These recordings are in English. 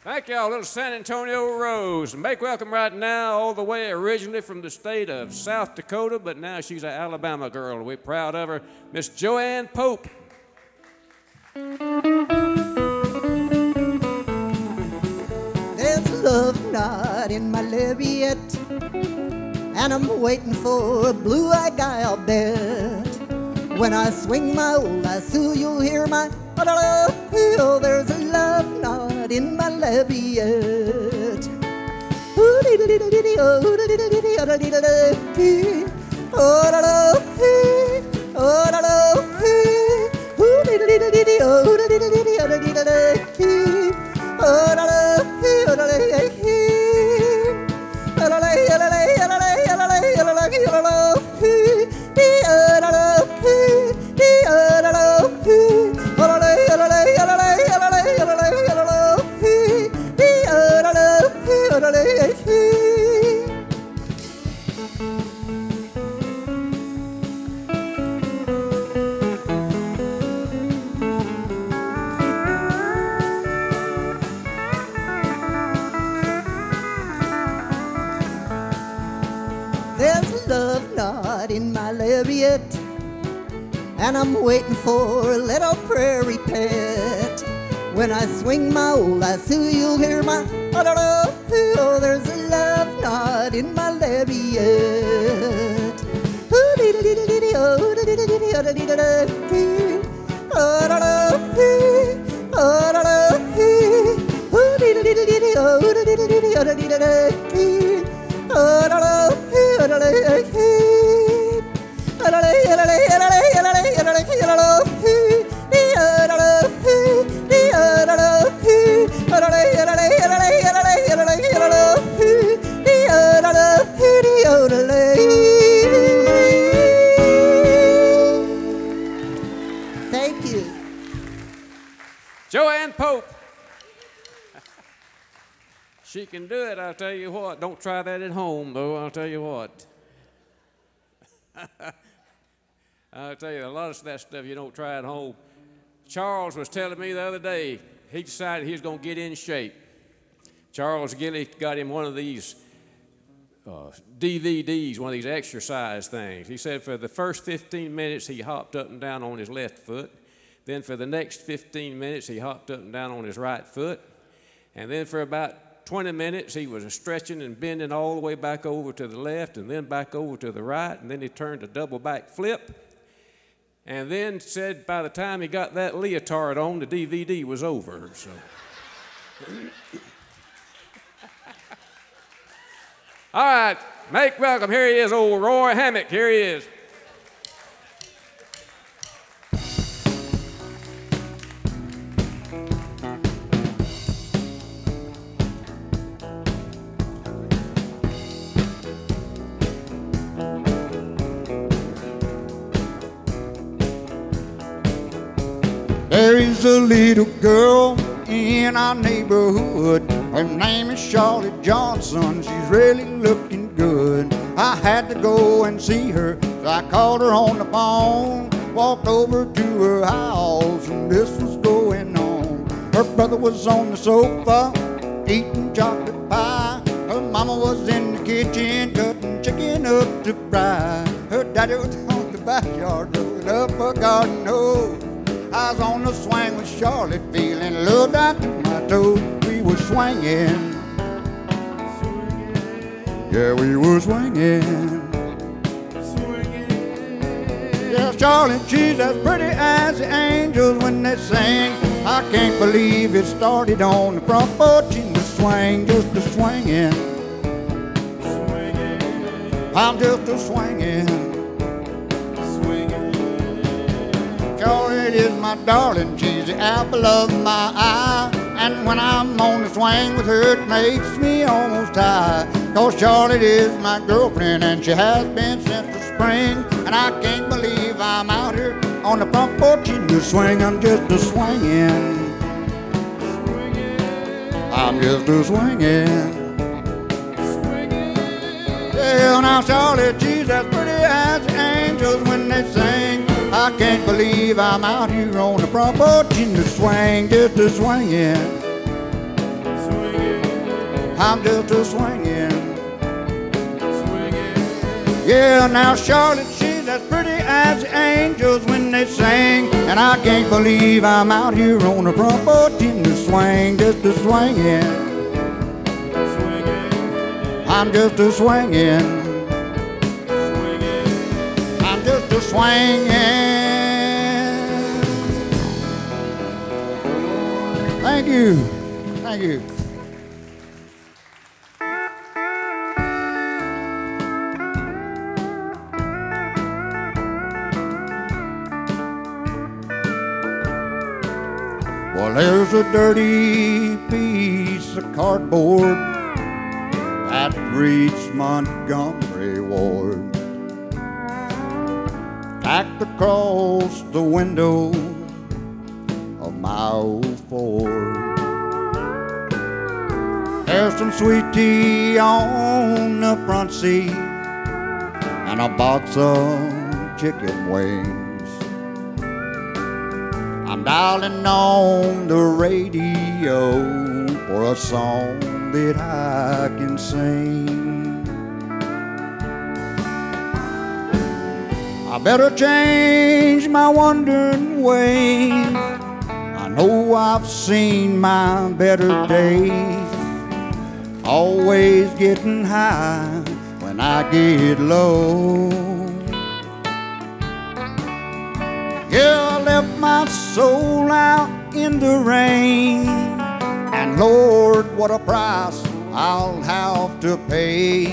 Thank y'all, little San Antonio Rose. Make welcome right now all the way originally from the state of South Dakota, but now she's an Alabama girl. We're proud of her, Miss Joanne Pope. There's a love knot in my lariat, and I'm waiting for a blue-eyed guy, I'll bet. When I swing my old lasso, you'll hear my oh, there's a love knot in my lariat. There's a love knot in my lariat, and I'm waiting for a little prairie pet. When I swing my old lasso, you'll hear my oh, there's a love knot in my lariat. Thank you. Joanne Pope. She can do it, I'll tell you what. Don't try that at home, though, I'll tell you what. I'll tell you, a lot of that stuff you don't try at home. Charles was telling me the other day, he decided he was going to get in shape. Charles Gilley got him one of these DVDs, one of these exercise things. He said for the first 15 minutes, he hopped up and down on his left foot. Then for the next 15 minutes, he hopped up and down on his right foot. And then for about 20 minutes, he was stretching and bending all the way back over to the left and then back over to the right, and then he turned a double back flip. And then said by the time he got that leotard on, the DVD was over. So. All right, make welcome. Here he is, old Roy Hammock. Here he is. There is a little girl in our neighborhood. Her name is Charlotte Johnson. She's really looking good. I had to go and see her, so I called her on the phone. Walked over to her house, and this was going on. Her brother was on the sofa eating chocolate pie. Her mama was in the kitchen cutting chicken up to fry. Her daddy was on the backyard rolling up a garden hose. I was on the swing with Charlotte, feeling a little down to my toes. We were swinging. Yeah, we were swinging. Yeah, Charlotte, she's as pretty as the angels when they sing. I can't believe it started on the front porch in the swing, just a swinging. I'm just a swinging. Charlotte is my darling, she's the apple of my eye. And when I'm on the swing with her, it makes me almost high. 'Cause Charlotte is my girlfriend, and she has been since the spring. And I can't believe I'm out here on the front porch in the swing. I'm just a swinging. I'm just a swinging. Yeah, now Charlotte, she's as pretty as the angels when they sing. I can't believe I'm out here on the front porch in the swing, just a swinging. I'm just a swinging. Yeah, now Charlotte, she's as pretty as the angels when they sing. And I can't believe I'm out here on the front porch in the swing, just a swinging. I'm just a swinging. I'm just a swinging. Thank you. Thank you. Well, there's a dirty piece of cardboard that reads Montgomery Ward, tacked across the window of my old Ford. There's some sweet tea on the front seat and a box of chicken wings. I'm dialing on the radio for a song that I can sing. I better change my wandering ways. I know I've seen my better days. Always getting high when I get low. Yeah, I left my soul out in the rain, and Lord, what a price I'll have to pay.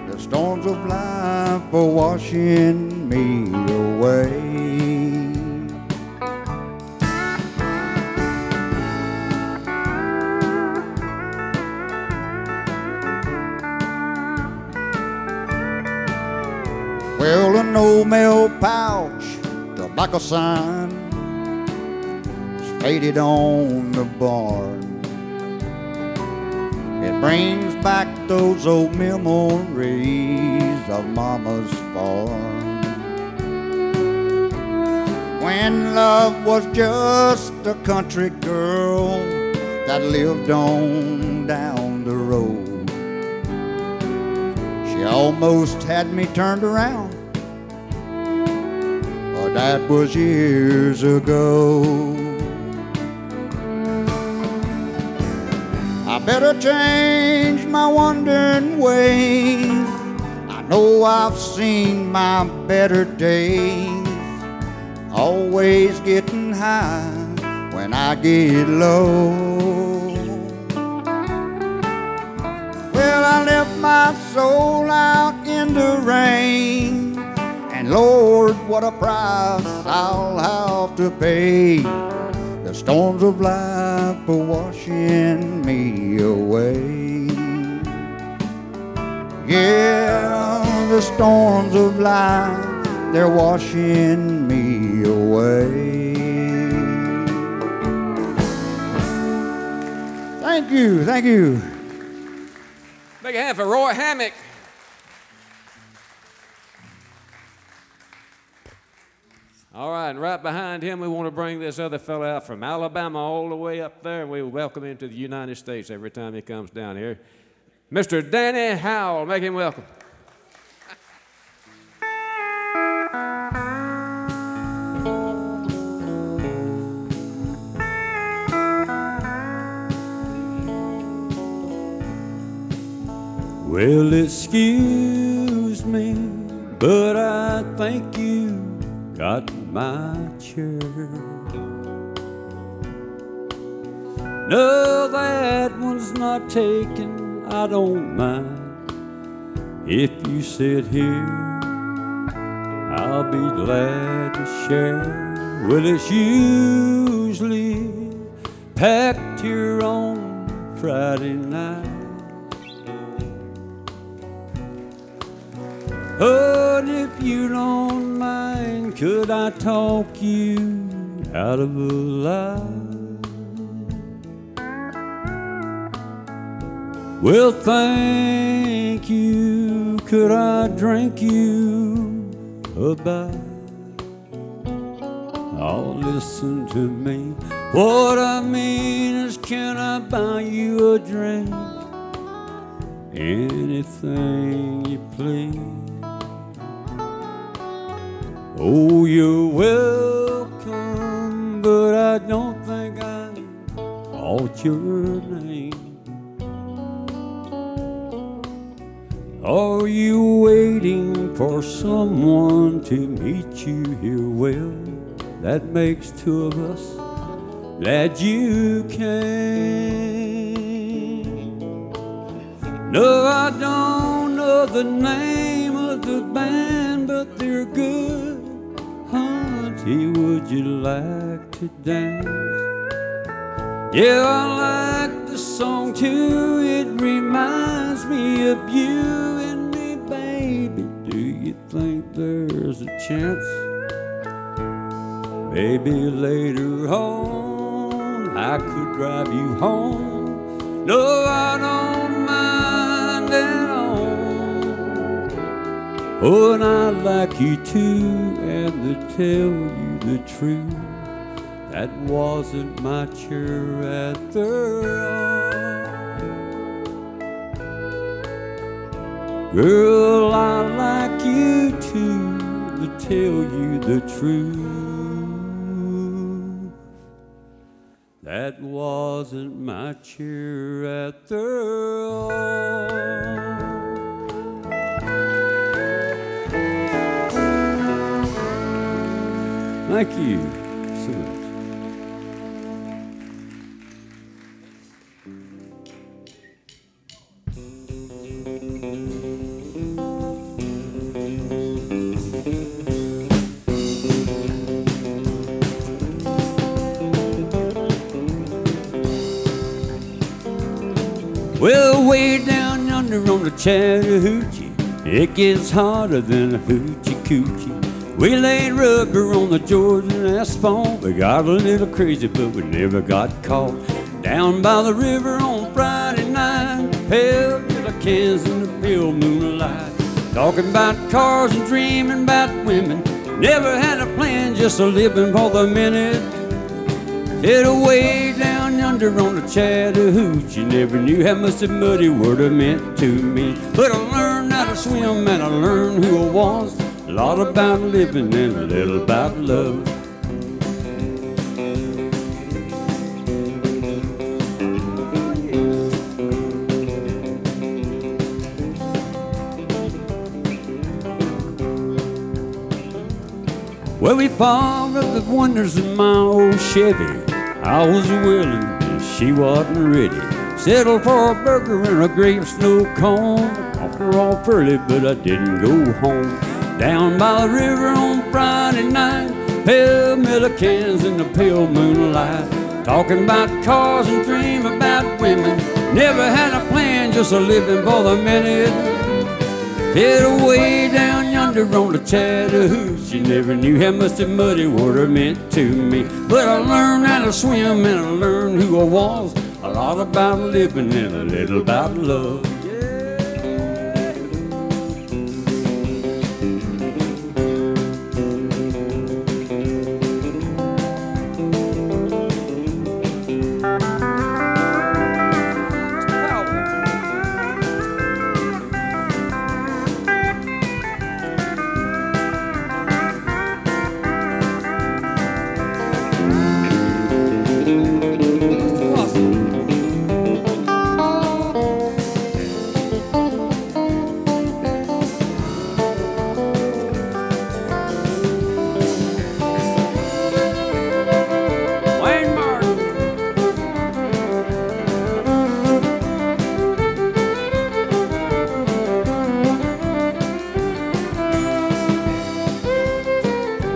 The storms of life are washing me away. Well, an old mail pouch tobacco sign is faded on the barn. It brings back those old memories of Mama's farm, when love was just a country girl that lived on down the road. She almost had me turned around, that was years ago. I better change my wandering ways. I know I've seen my better days. Always getting high when I get low. Well, I left my soul out in the rain, and Lord, what a price I'll have to pay. The storms of life are washing me away. Yeah, the storms of life, they're washing me away. Thank you, thank you. Big hand for Roy Hammock. All right, and right behind him, we want to bring this other fellow out from Alabama all the way up there, and we welcome him to the United States every time he comes down here. Mr. Danny Howell, make him welcome. Well, excuse me, but I think you got my chair. No, that one's not taken, I don't mind. If you sit here, I'll be glad to share. Well, it's usually packed here on Friday night. But if you don't mind, could I talk you out of a lie? Well, thank you. Could I drink you a bite? Oh, listen to me. What I mean is, can I buy you a drink? anything you please. Oh, you're welcome, but I don't think I caught your name. Are you waiting for someone to meet you here? Well, that makes two of us. Glad you came. No, I don't know the name of the band, but they're good. Hunty, would you like to dance? Yeah, I like the song too. It reminds me of you and me, baby. Do you think there's a chance? Maybe later on I could drive you home. No, I don't mind at all. Oh, and I'd like you to, and to tell you the truth, that wasn't my chair after all. Girl, I'd like you to tell you the truth, that wasn't my chair after all. Thank you so much. Well, way down yonder on the Chattahoochee, it gets hotter than a hoochie coochie. We laid rubber on the Georgian asphalt. We got a little crazy, but we never got caught. Down by the river on Friday night, pale little cans in the pale moonlight, talking about cars and dreaming about women. Never had a plan, just a living for the minute. Head away down yonder on the Chattahoochee, never knew how much the muddy word meant to me. But I learned how to swim and I learned who I was. A lot about living and a little about love. Well, we fogged up the wonders of my old Chevy. I was willing and she wasn't ready. Settled for a burger and a grape snow cone. Off her off early, but I didn't go home. Down by the river on Friday night, pale metal cans in the pale moonlight, talking about cars and dream about women. Never had a plan, just a living for the minute. Head away down yonder on the Chattahoochee, never knew how much the muddy water meant to me. But I learned how to swim and I learned who I was. A lot about living and a little about love.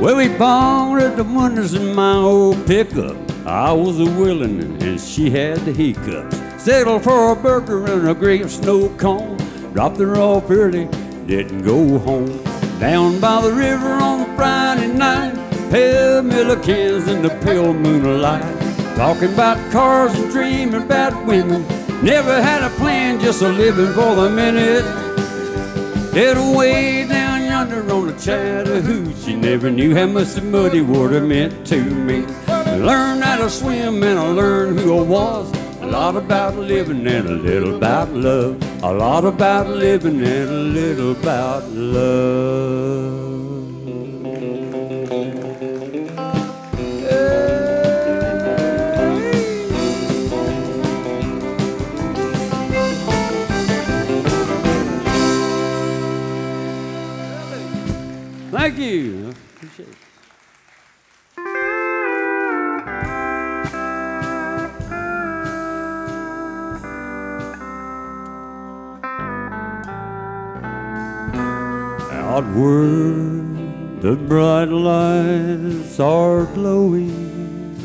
Well, we borrowed the wonders in my old pickup. I was a willing and she had the hiccups. Settled for a burger and a grape snow cone. Dropped her off early, didn't go home. Down by the river on Friday night, pale metal cans in the pale moonlight, talking about cars and dreaming about women. Never had a plan, just a living for the minute. Head away down yonder on the Chattahoochee, never knew how much the muddy water meant to me. I learned how to swim and I learned who I was. A A lot about living and a little about love. A lot about living and a little about love. Thank you. Appreciate it. Outward, the bright lights are glowing.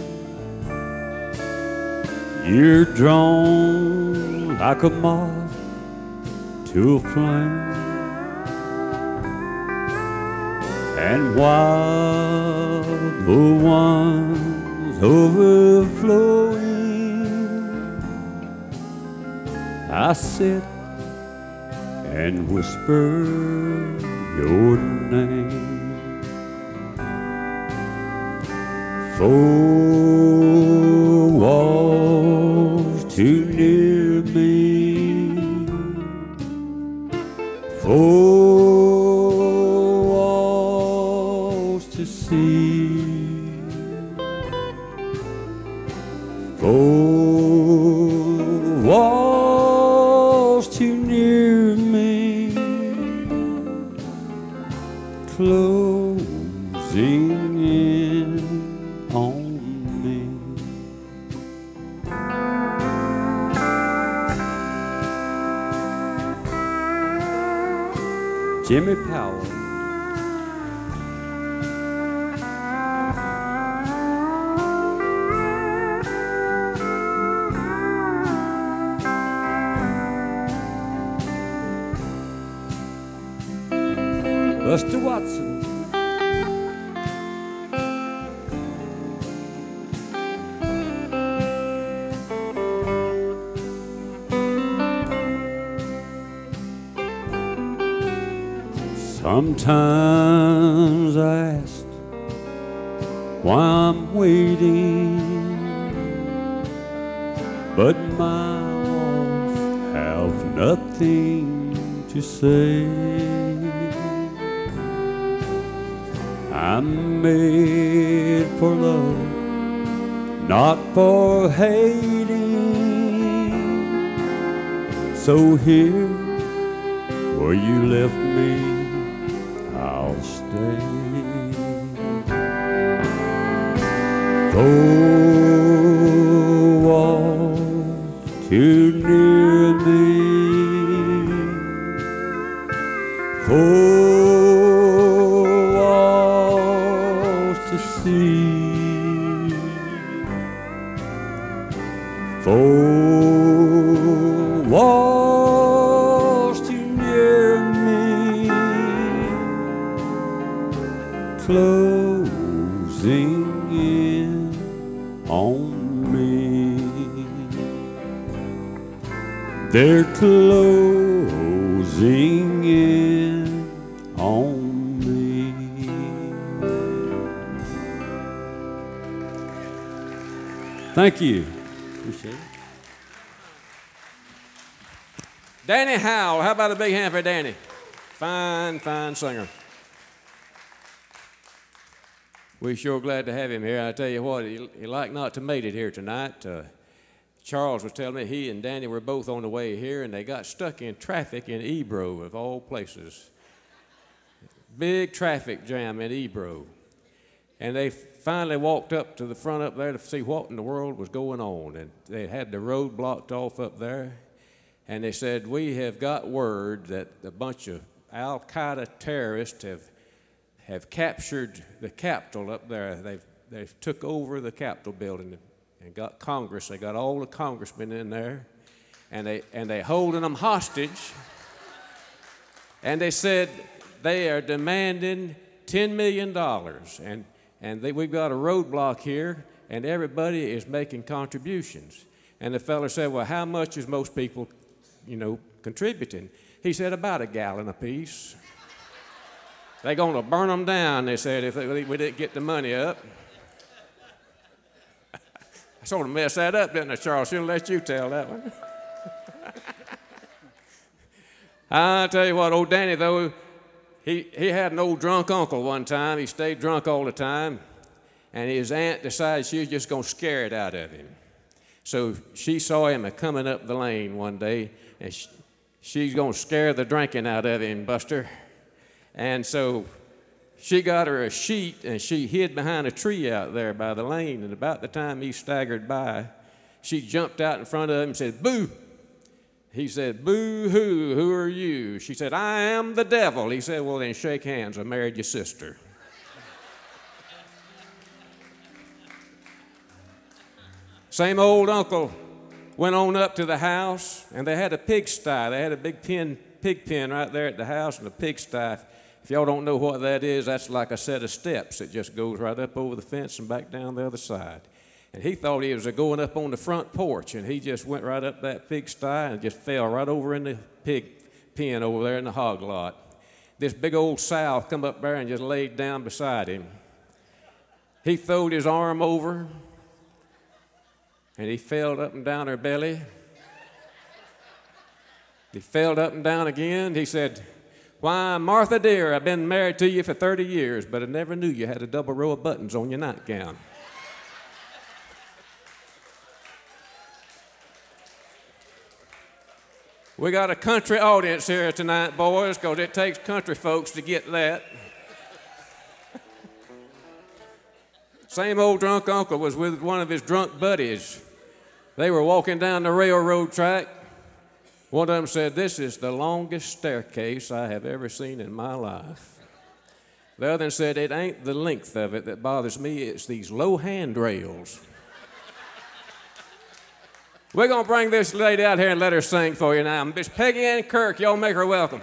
You're drawn like a moth to a flame. And while the one's overflowing, I sit and whisper your name. 4 walls too near me. 4 to see. 4 walls too near me, closing in on me. Jimmy Powell. Buster Watson. Sometimes I ask why I'm waiting, but mouths have nothing to say. I'm made for love, not for hating. So here, where you left me, I'll stay. 4 walls too near me. 4 4 walls too near me, closing in on me. They're closing in on me. Thank you. Appreciate it. Danny Howell. How about a big hand for Danny? Fine, fine singer. We're sure glad to have him here. I tell you what, he like not to made it here tonight. Charles was telling me he and Danny were both on the way here, and they got stuck in traffic in Ebro, of all places. Big traffic jam in Ebro. And they finally walked up to the front up there to see what in the world was going on. And they had the road blocked off up there. And they said, we have got word that a bunch of Al-Qaeda terrorists have captured the Capitol up there. They've took over the Capitol building and got Congress. They got all the congressmen in there. And they holding them hostage. And they said they are demanding $10 million. And we've got a roadblock here, and everybody is making contributions. And the fellow said, well, how much is most people, contributing? He said, about a gallon apiece. They're going to burn them down, they said, if we didn't get the money up. I sort of messed that up, didn't I, Charles? Should have let you tell that one. I'll tell you what, old Danny, though, he had an old drunk uncle one time. He stayed drunk all the time, and his aunt decided she was just going to scare it out of him. So she saw him coming up the lane one day, and she's going to scare the drinking out of him, Buster. And so she got her a sheet, and she hid behind a tree out there by the lane. And about the time he staggered by, she jumped out in front of him and said, "Boo!" He said, "Boo-hoo, who are you?" She said, "I am the devil." He said, "Well, then shake hands. I married your sister." Same old uncle went on up to the house, and they had a pigsty. They had a big pig pen right there at the house, and a pigsty. If y'all don't know what that is, that's like a set of steps that just goes right up over the fence and back down the other side. And he thought he was going up on the front porch, and he just went right up that pigsty and just fell right over in the pig pen over there in the hog lot. This big old sow come up there and just laid down beside him. He throwed his arm over, and he fell up and down her belly. He fell up and down again. He said, "Why, Martha dear, I've been married to you for 30 years, but I never knew you had a double row of buttons on your nightgown." We got a country audience here tonight, boys, because it takes country folks to get that. Same old drunk uncle was with one of his drunk buddies. They were walking down the railroad track. One of them said, "This is the longest staircase I have ever seen in my life." The other one said, "It ain't the length of it that bothers me, it's these low handrails." We're going to bring this lady out here and let her sing for you now. Miss Peggy Ann Kirk, y'all make her welcome.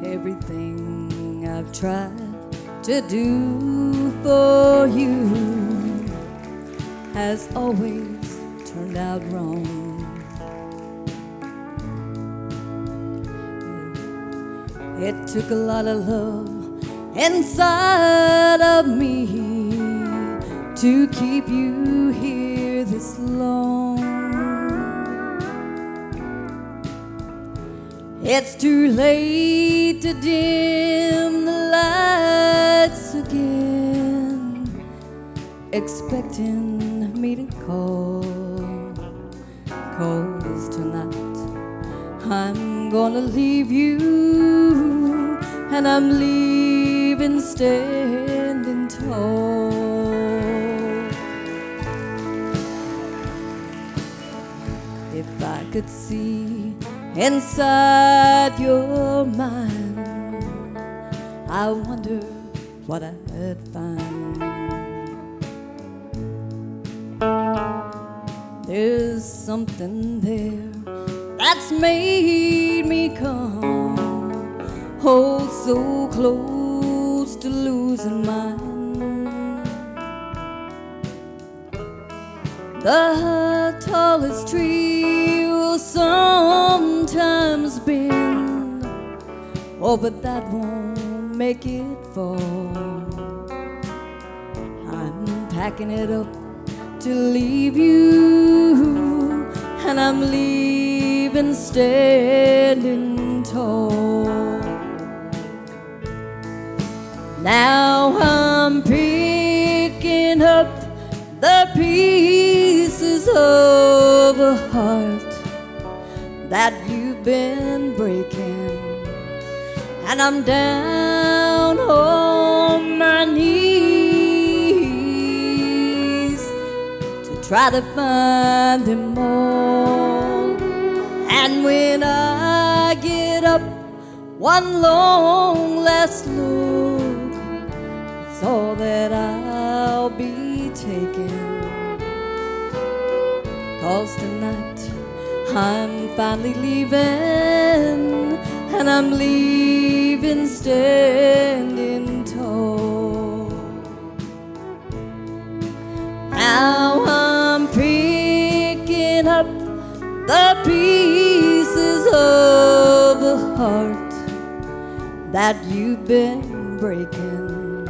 Everything I've tried to do for you has always turned out wrong. It took a lot of love inside of me to keep you here this long. It's too late to dim the lights again, expecting me to call. 'Cause tonight I'm gonna leave you, and I'm leaving standing tall. If I could see inside your mind, I wonder what I'd find. There's something there that's made me come, oh, so close to losing mine. The tallest tree will sometimes bend, oh, but that won't make it fall. I'm packing it up to leave you, and I'm leaving standing tall. Now I'm picking up the pieces of a heart that you've been breaking, and I'm down on my knees to try to find them all. And when I get up one long last look, it's all that I'll be taking. 'Cause tonight I'm finally leaving, and and I'm leaving standing tall. Now I'm picking up the pieces of a heart that you've been breaking,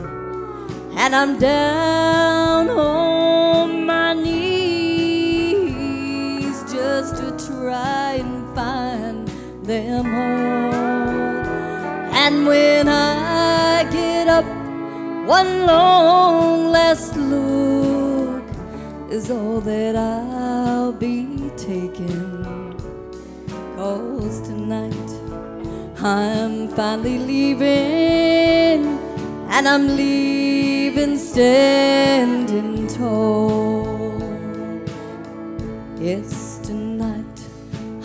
and I'm down on my knees just to try and find them all. And when I get up, one long last look is all that I'll be taking. 'Cause tonight I'm finally leaving, and I'm leaving standing tall. Yes, tonight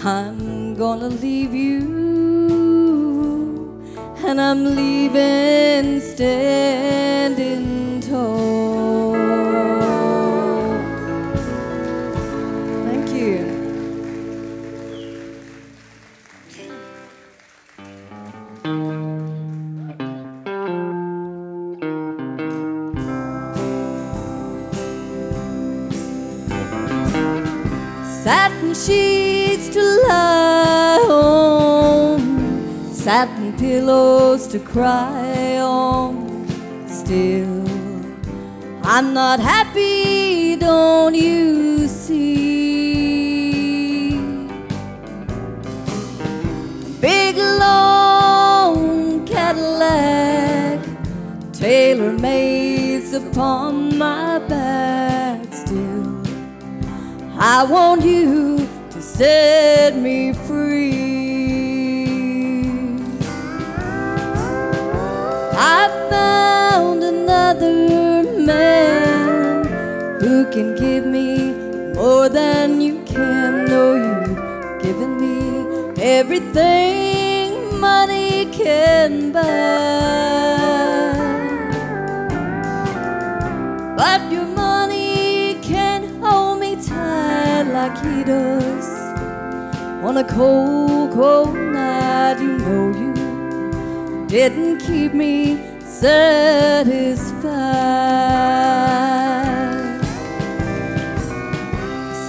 I'm gonna leave you, and I'm leaving standing tall. Thank you. Satin sheets to lie on, satin pillows to cry on. Still, I'm not happy, don't you see? Big long Cadillac, tailor-mades upon my back. Still, I want you to set me free. I found another man who can give me more than you can. No, you've given me everything money can buy, but your money can't hold me tight like he does. On a cold, cold night, you know you didn't keep me satisfied.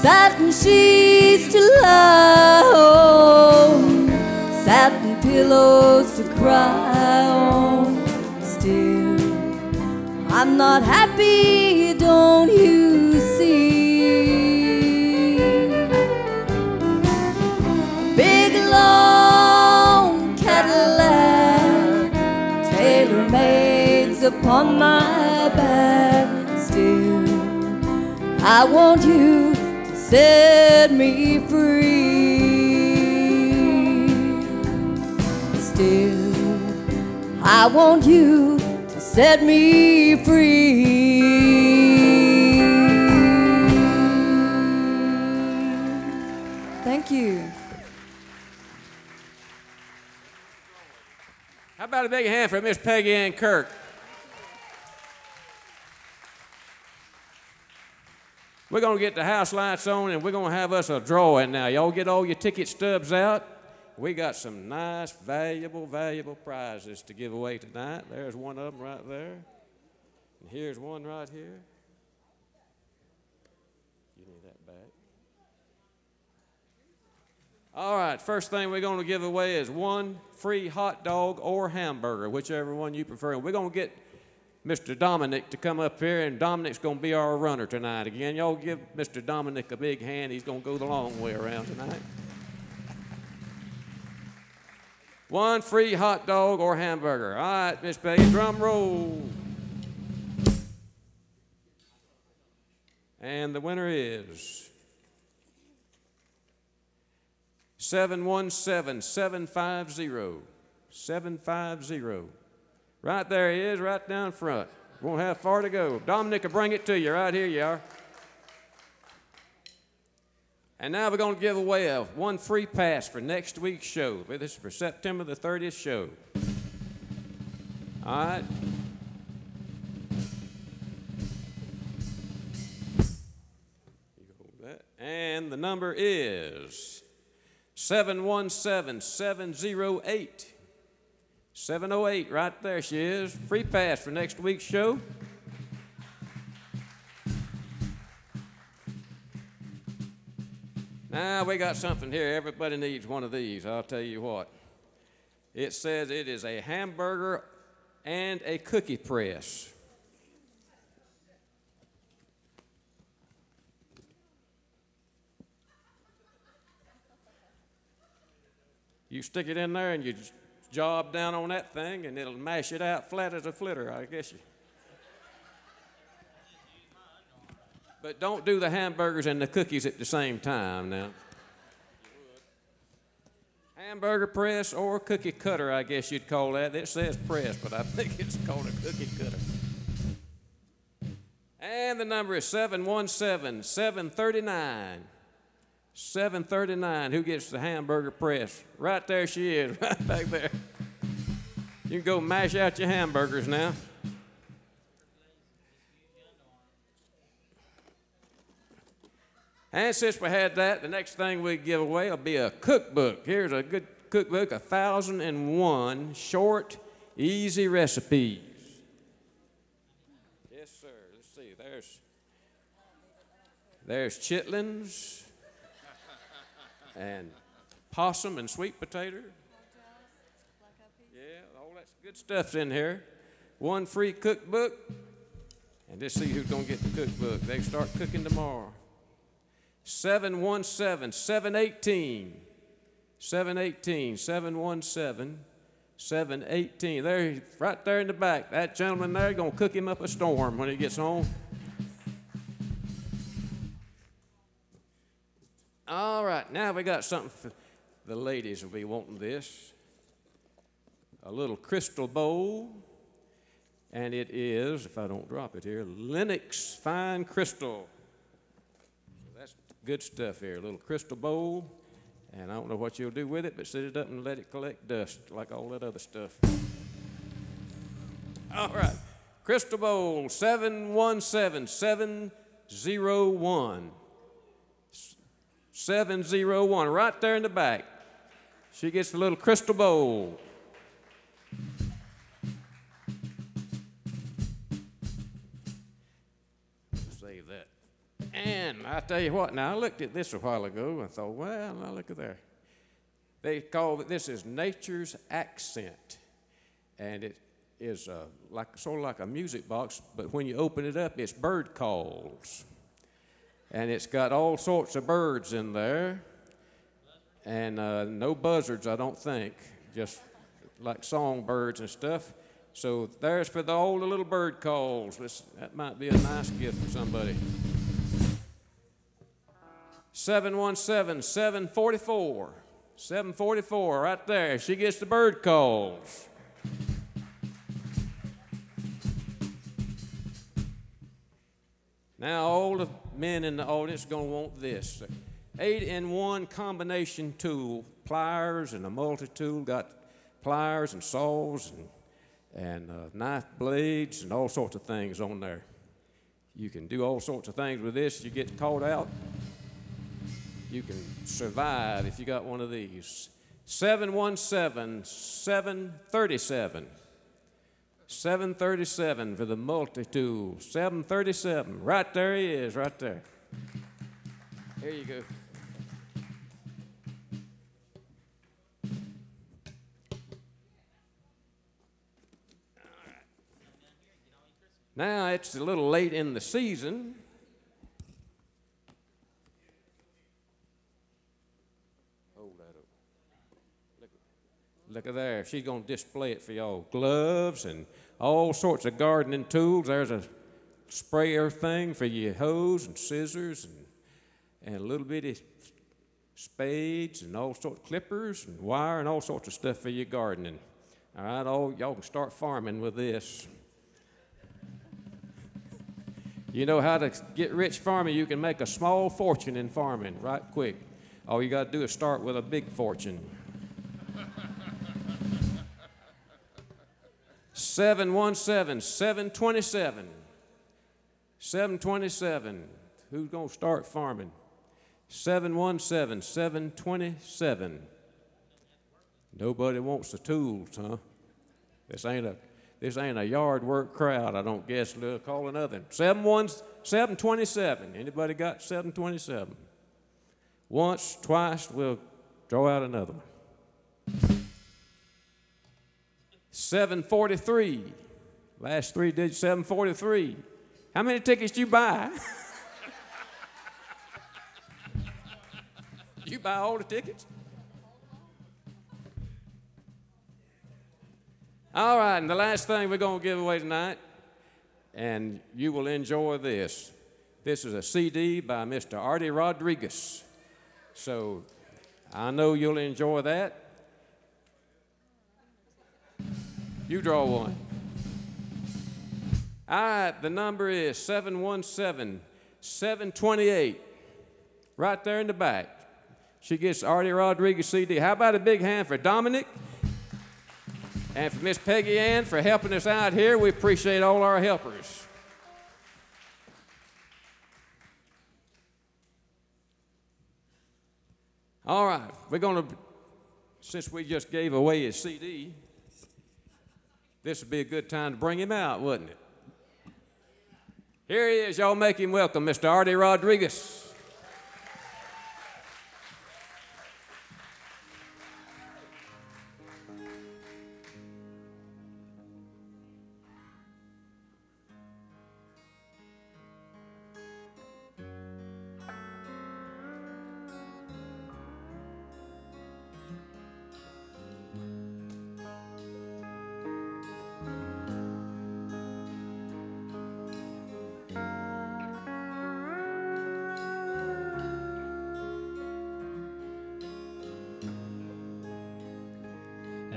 Satin sheets to lie on, satin pillows to cry on. Still, I'm not happy, don't you see? Big long Cadillac, tailor-mades upon my back. Still, I want you to set me free. Still, I want you to set me free. Thank you. How about a big hand for Miss Peggy Ann Kirk? We're going to get the house lights on, and we're going to have us a drawing now. Y'all get all your ticket stubs out. We got some nice, valuable prizes to give away tonight. There's one of them right there. And here's one right here. Give me that back. All right, first thing we're going to give away is one free hot dog or hamburger, whichever one you prefer. And we're going to get Mr. Dominic to come up here, and Dominic's going to be our runner tonight again. Y'all give Mr. Dominic a big hand. He's going to go the long way around tonight. One free hot dog or hamburger. All right, Miss Peggy, drum roll. And the winner is 717-750. 750. Right there he is, right down front. Won't have far to go. Dominic will bring it to you. Right here you are. And now we're going to give away one free pass for next week's show. This is for September the 30th show. All right. And the number is 717-708. 708, right there she is. Free pass for next week's show. Now we got something here. Everybody needs one of these, I'll tell you what. It says it is a hamburger and a cookie press. You stick it in there and you job down on that thing and it'll mash it out flat as a flitter, I guess you. But don't do the hamburgers and the cookies at the same time now. Hamburger press or cookie cutter, I guess you'd call that. It says press, but I think it's called a cookie cutter. And the number is 717-739. 739. Who gets the hamburger press? Right there she is, right back there. You can go mash out your hamburgers now. And since we had that, the next thing we give away will be a cookbook. Here's a good cookbook, 1,001 short, easy recipes. Yes, sir. Let's see. There's chitlins and possum and sweet potato. Yeah, all that good stuff's in here. One free cookbook. And let's see who's going to get the cookbook. They start cooking tomorrow. 717-718. 717-718. There, right there in the back. That gentleman there going to cook him up a storm when he gets home. All right, now we got something for the ladies will be wanting this. A little crystal bowl. And it is, if I don't drop it here, Lennox Fine Crystal. That's good stuff here. A little crystal bowl. And I don't know what you'll do with it, but set it up and let it collect dust like all that other stuff. All right. Crystal bowl, 717-701. 701, right there in the back. She gets the little crystal bowl. Save that. And I tell you what, now I looked at this a while ago and I thought, well, now look at there. They call it, this is Nature's Accent. And it is sort of like a music box, but when you open it up, it's bird calls. And it's got all sorts of birds in there. And no buzzards, I don't think, just like songbirds and stuff. So there's for all the little bird calls. That might be a nice gift for somebody. 717-744. 744, right there. She gets the bird calls. Now, all the men in the audience are going to want this. 8-in-1 combination tool, pliers and a multi-tool. Got pliers and saws and knife blades and all sorts of things on there. You can do all sorts of things with this. You get caught out, you can survive if you got one of these. 717-737. 737 for the multi-tool. 737. Right there he is, right there. Here you go. All right. Now it's a little late in the season. Look at there. She's going to display it for y'all. Gloves and all sorts of gardening tools. There's a sprayer thing for your hose and scissors and a little bitty spades and all sorts of clippers and wire and all sorts of stuff for your gardening. All right, y'all can start farming with this. You know how to get rich farming? You can make a small fortune in farming right quick. All you got to do is start with a big fortune. 717-727. 727. Who's going to start farming? 717-727. Nobody wants the tools, huh? This ain't a yard work crowd, I don't guess. We'll call another. 727. Anybody got 727? Once, twice, we'll draw out another one. 743. Last three digits, 743. How many tickets did you buy? You buy all the tickets? All right, and the last thing we're going to give away tonight, and you will enjoy this. This is a CD by Mr. Artie Rodriguez. So I know you'll enjoy that. You draw one. All right, the number is 717-728. Right there in the back. She gets Artie Rodriguez CD. How about a big hand for Dominic? And for Miss Peggy Ann for helping us out here. We appreciate all our helpers. All right, we're going to, since we just gave away his CD, this would be a good time to bring him out, wouldn't it? Here he is. Y'all make him welcome, Mr. Artie Rodriguez.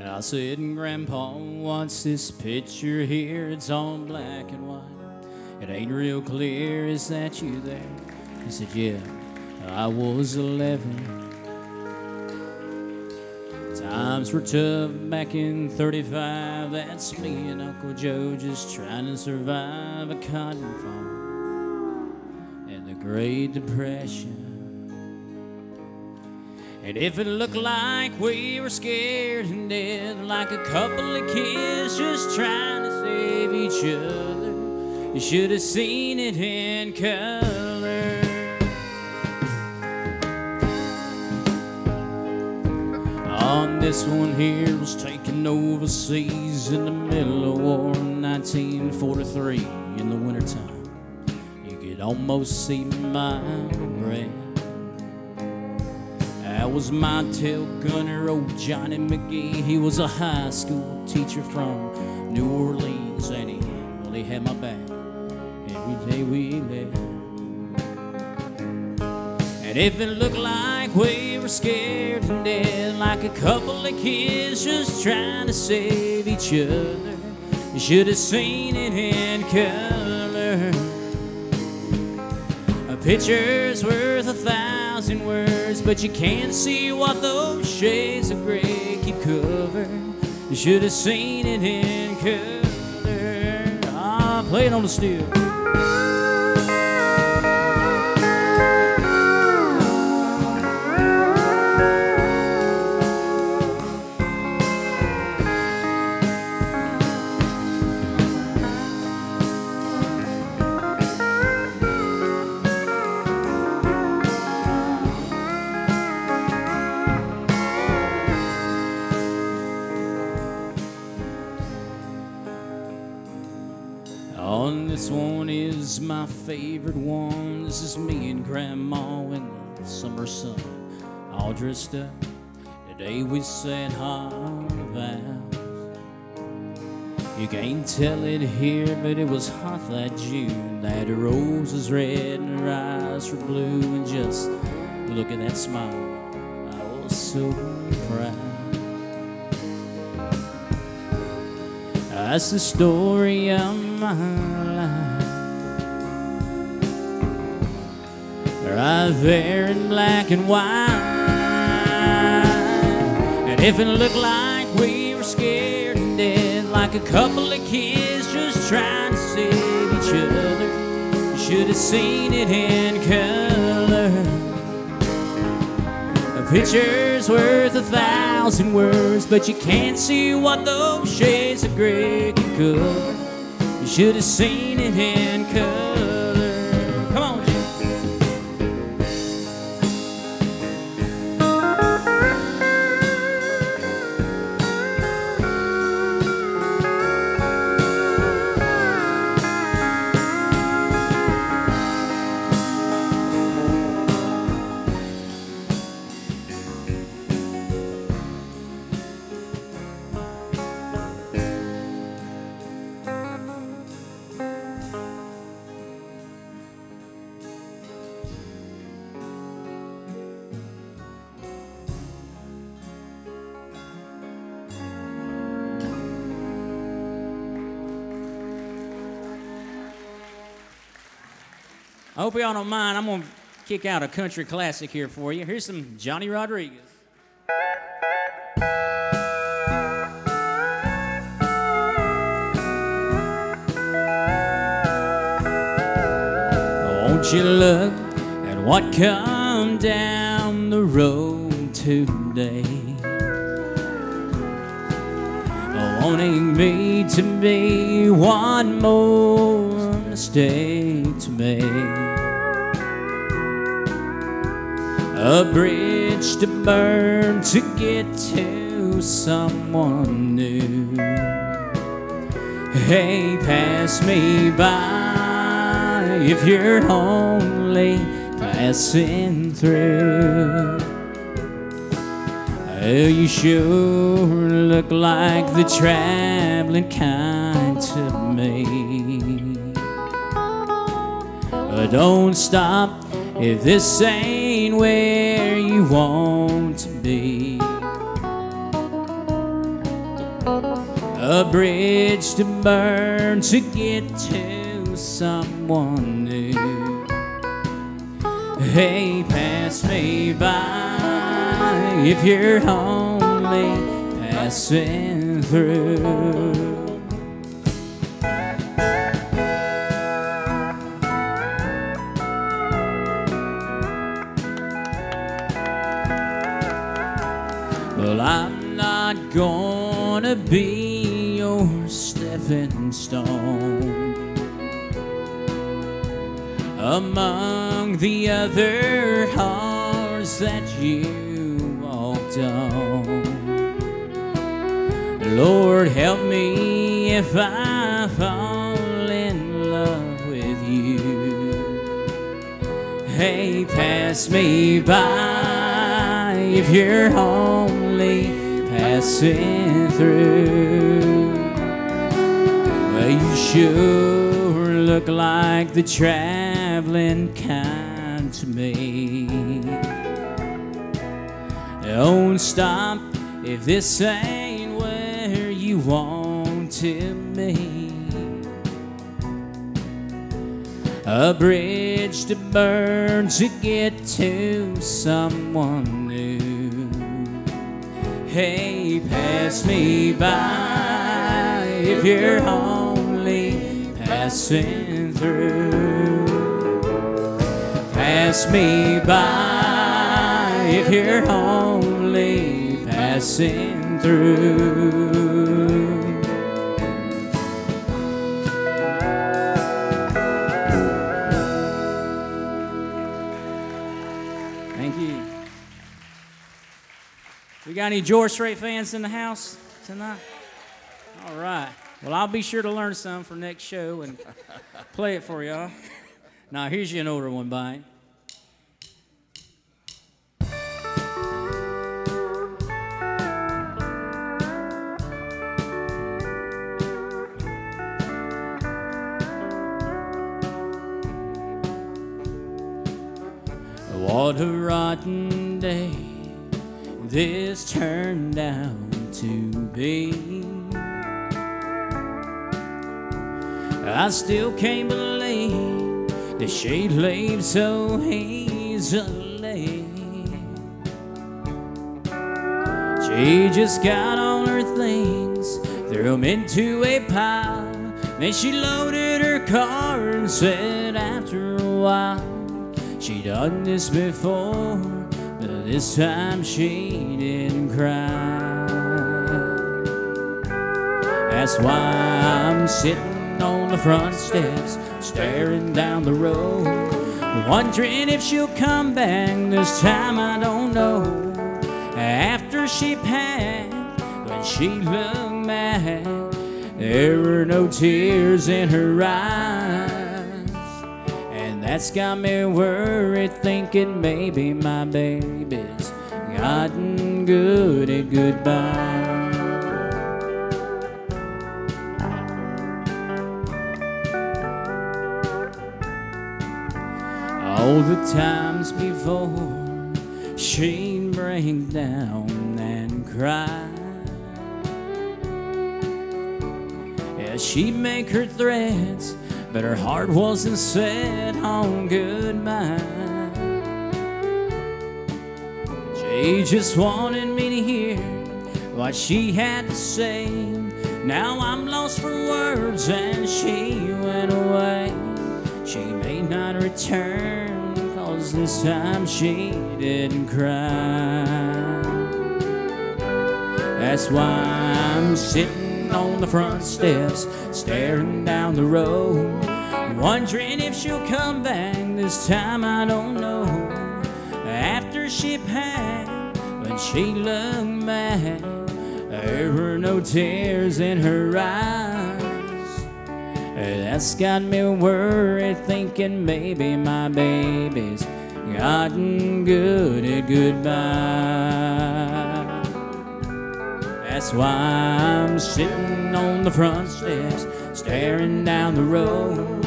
I said, Grandpa, what's this picture here? It's all black and white. It ain't real clear, is that you there? He said, yeah, I was 11. Times were tough back in 35. That's me and Uncle Joe just trying to survive a cotton farm and the Great Depression. And if it looked like we were scared and dead, like a couple of kids just trying to save each other, you should have seen it in color. On this one here was taken overseas in the middle of war in 1943 in the wintertime. You could almost see my breath. That was my tail gunner, old Johnny McGee. He was a high school teacher from New Orleans, and he had my back every day we left. And if it looked like we were scared and dead, like a couple of kids just trying to save each other, you should have seen it in color. A picture's worth 1,000 words, but you can't see what those shades of gray keep covering. You should have seen it in color. Ah, play it on the steel. This one is my favorite one. This is me and Grandma in the summer sun, all dressed up. Today we said hard vows. You can't tell it here, but it was hot that June. That her roses red and her eyes were blue. And just look at that smile, I was so proud. That's the story of my life, right there in black and white. And if it looked like we were scared and dead, like a couple of kids just trying to save each other, you should have seen it in color. picture's worth 1,000 words, but you can't see what those shades of gray can cover. You should have seen it in color. Come on, Jim. I hope y'all don't mind. I'm going to kick out a country classic here for you. Here's some Johnny Rodriguez. Won't you look at what come down the road today? Wanting me to be one more mistake to make. A bridge to burn to get to someone new. Hey, pass me by if you're only passing through. Oh, you sure look like the traveling kind to me. Don't stop if this ain't where you want to be. A bridge to burn to get to someone new. Hey, pass me by if you're only passing through. Well, I'm not gonna be your stepping stone among the other hearts that you walked on. Lord, help me if I fall in love with you. Hey, pass me by if you're only passing through. Well, you sure look like the traveling kind to me. Don't stop if this ain't where you want to be. A bridge to burn to get to someone new. Hey, pass me by if you're only passing through. Pass me by if you're only passing through. Thank you. We got any George Strait fans in the house tonight? All right. Well, I'll be sure to learn some for next show and play it for y'all. Now, here's you an older one, by. What a rotten day this turned out to be. I still can't believe that she lived so easily. She just got all her things, threw them into a pile. Then she loaded her car and said after a while, she done this before, but this time she didn't cry. That's why I'm sitting on the front steps, staring down the road, wondering if she'll come back this time. I don't know. After she passed, when she looked back, there were no tears in her eyes. And that's got me worried, thinking maybe my baby's gotten good at goodbye. All the times before she'd break down and cry, yeah, she'd make her threats, but her heart wasn't set on goodbye. She just wanted me to hear what she had to say. Now I'm lost for words and she went away. She may not return, 'cause this time she didn't cry. That's why I'm sitting on the front steps, staring down the road, wondering if she'll come back this time. I don't know. After she passed, when she looked back, there were no tears in her eyes. That's got me worried, thinking maybe my baby's gotten good at goodbye. That's why I'm sitting on the front steps, staring down the road,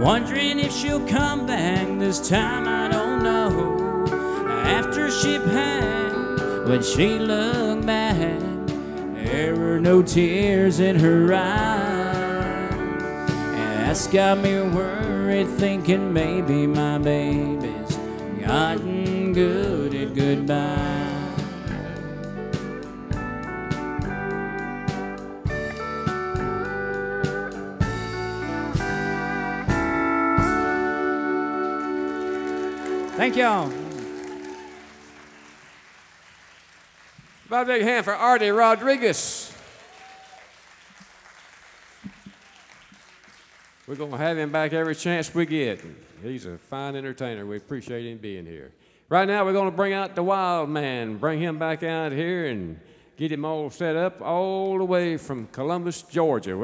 wondering if she'll come back this time. I don't know. After she passed, when she looked back, there were no tears in her eyes. And that's got me worried, thinking maybe my baby's gotten good at goodbye. Thank y'all. About a big hand for Artie Rodriguez. We're going to have him back every chance we get. He's a fine entertainer. We appreciate him being here. Right now, we're going to bring out the Wild Man, bring him back out here and get him all set up all the way from Columbus, Georgia.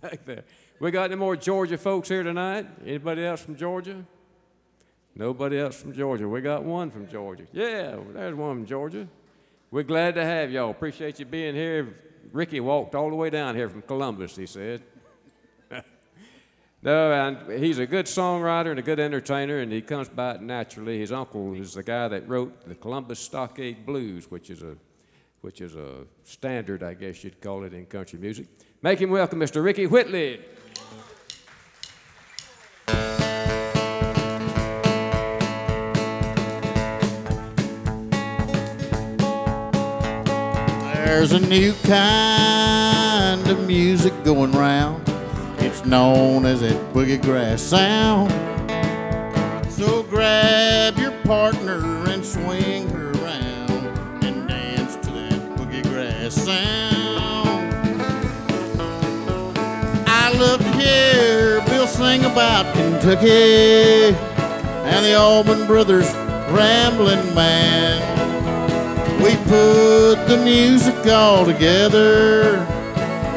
Back there. We got any more Georgia folks here tonight? Anybody else from Georgia? Nobody else from Georgia. We got one from Georgia. Yeah, there's one from Georgia. We're glad to have y'all. Appreciate you being here. Ricky walked all the way down here from Columbus, he said. No, and he's a good songwriter and a good entertainer, and he comes by it naturally. His uncle is the guy that wrote the Columbus Stockade Blues, which is a standard, I guess you'd call it, in country music. Make him welcome, Mr. Ricky Whitley. There's a new kind of music going round. It's known as that boogie grass sound. So grab your partner and swing her around and dance to that boogie grass sound. I love to hear Bill sing about Kentucky and the Allman Brothers Ramblin' Band. We put the music all together,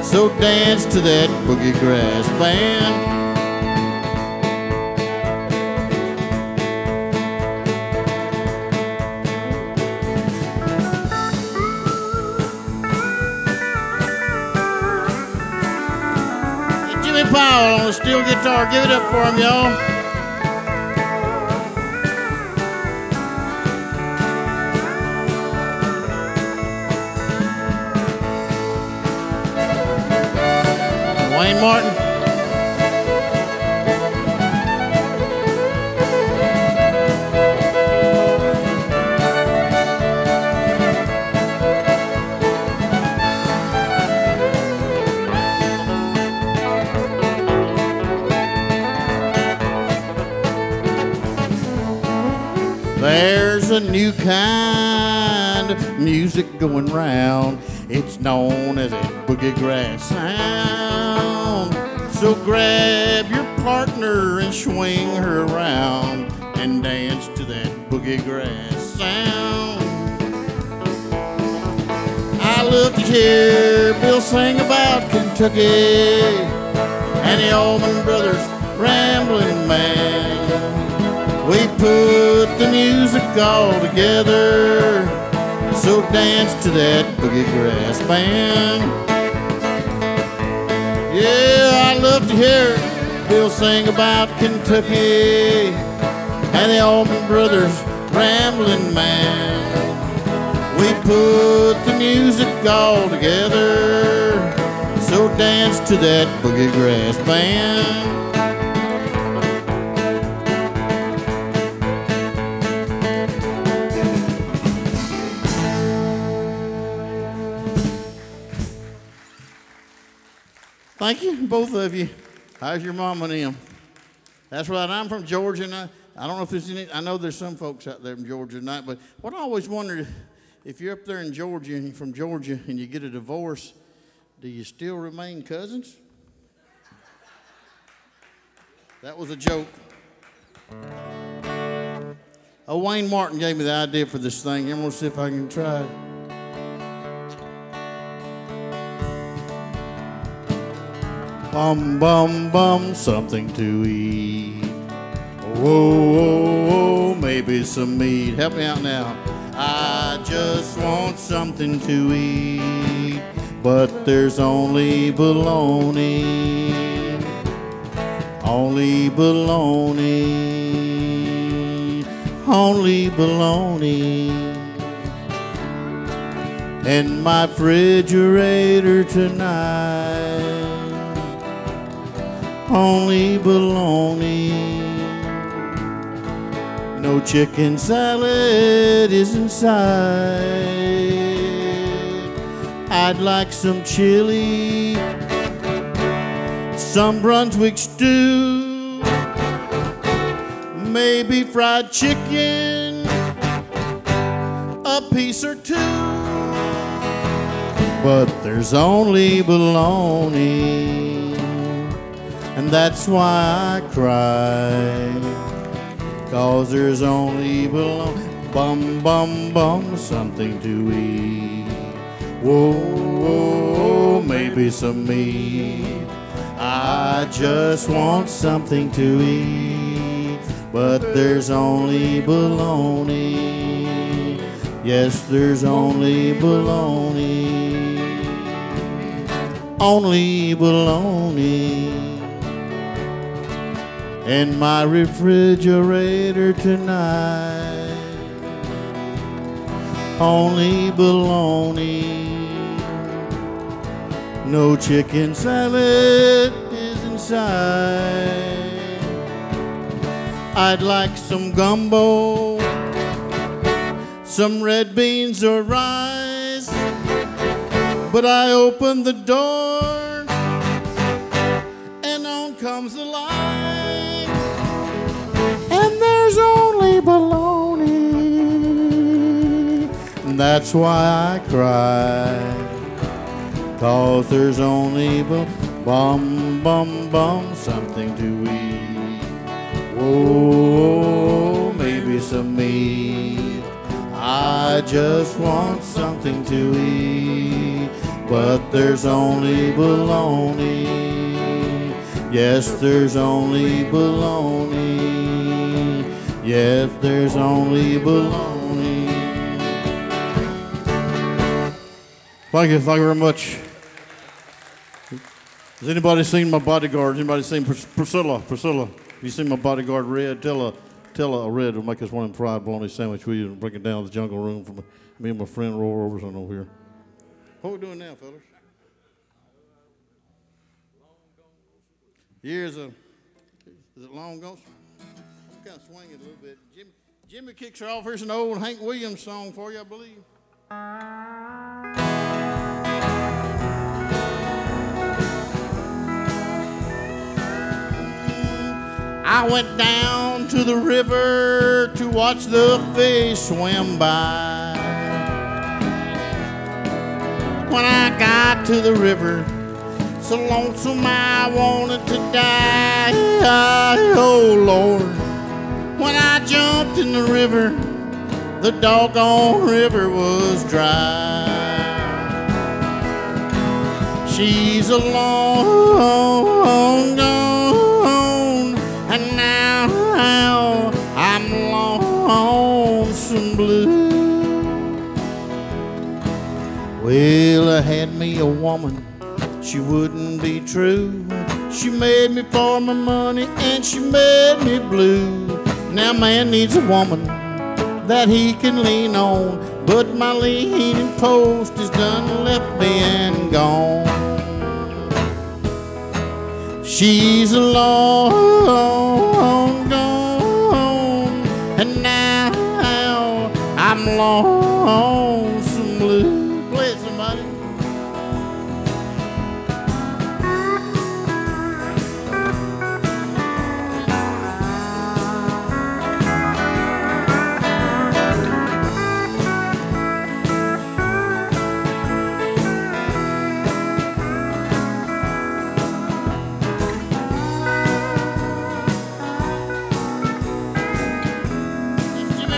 so dance to that boogie grass band. Jimmy Powell on the steel guitar. Give it up for him, y'all. Wayne Martin. There's a a new kind of music going round. It's known as a boogie grass sound. So grab your partner and swing her around and dance to that boogie grass sound. I love to hear Bill sing about Kentucky and the Allman Brothers rambling man. We put the music all together, so dance to that boogie grass band. Yeah, I love to hear Bill sing about Kentucky and the Allman Brothers rambling man. We put the music all together, so dance to that boogie grass band. Thank you, both of you. How's your mom and them? That's right, I'm from Georgia, and I don't know if there's any, I know there's some folks out there from Georgia tonight, but what I always wondered, if you're up there in Georgia and you're from Georgia and you get a divorce, do you still remain cousins? That was a joke. Oh, Wayne Martin gave me the idea for this thing. I'm gonna see if I can try it. Bum, bum, bum, something to eat. Whoa, maybe some meat. Help me out now. I just want something to eat, but there's only bologna. Only bologna. Only bologna. In my refrigerator tonight. Only bologna. No chicken salad is inside. I'd like some chili, some Brunswick stew, maybe fried chicken, a piece or two. But there's only bologna, and that's why I cry, 'cause there's only bologna. Bum, bum, bum, something to eat. Whoa, whoa, maybe some meat. I just want something to eat, but there's only bologna. Yes, there's only bologna. Only bologna. In my refrigerator tonight. Only bologna. No chicken salad is inside. I'd like some gumbo, some red beans or rice, but I open the door and on comes the light, and there's only bologna, and that's why I cry, 'cause there's only bum, bum, bum, something to eat. Whoa, maybe some meat. I just want something to eat, but there's only bologna. Yes, there's only bologna. Yes, there's only bologna. Thank you very much. Has anybody seen my bodyguard? Anybody seen Priscilla? Priscilla, have you seen my bodyguard Red? Tell a Red will make us one of them fried bologna sandwich with you and bring it down to the jungle room for me and my friend Roy Roberson over here. What are we doing now, fellas? Is it long gone? Kind of swing it a little bit. Jimmy kicks her off. Here's an old Hank Williams song for you, I believe. I went down to the river to watch the fish swim by. When I got to the river, so lonesome I wanted to die. Oh Lord, when I jumped in the river, the doggone river was dry. She's a long gone, and now I'm lonesome blue. Well, I had me a woman, she wouldn't be true. She made me for my money and she made me blue. Now man needs a woman that he can lean on, but my leaning post is done left me and gone. She's a long gone, and now I'm lonesome blue. Play it, somebody.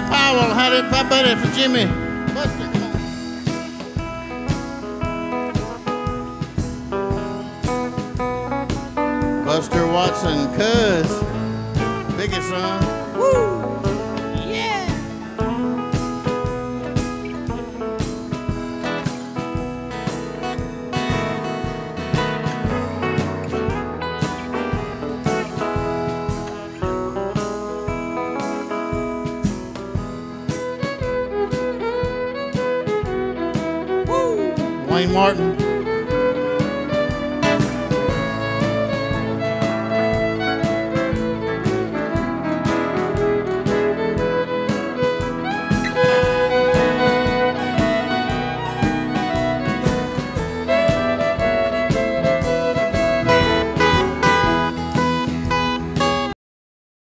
Powell had it, I bet it for Jimmy. Buster, come on. Buster Watson, cuz biggest son. Woo! Yeah! Wayne Martin.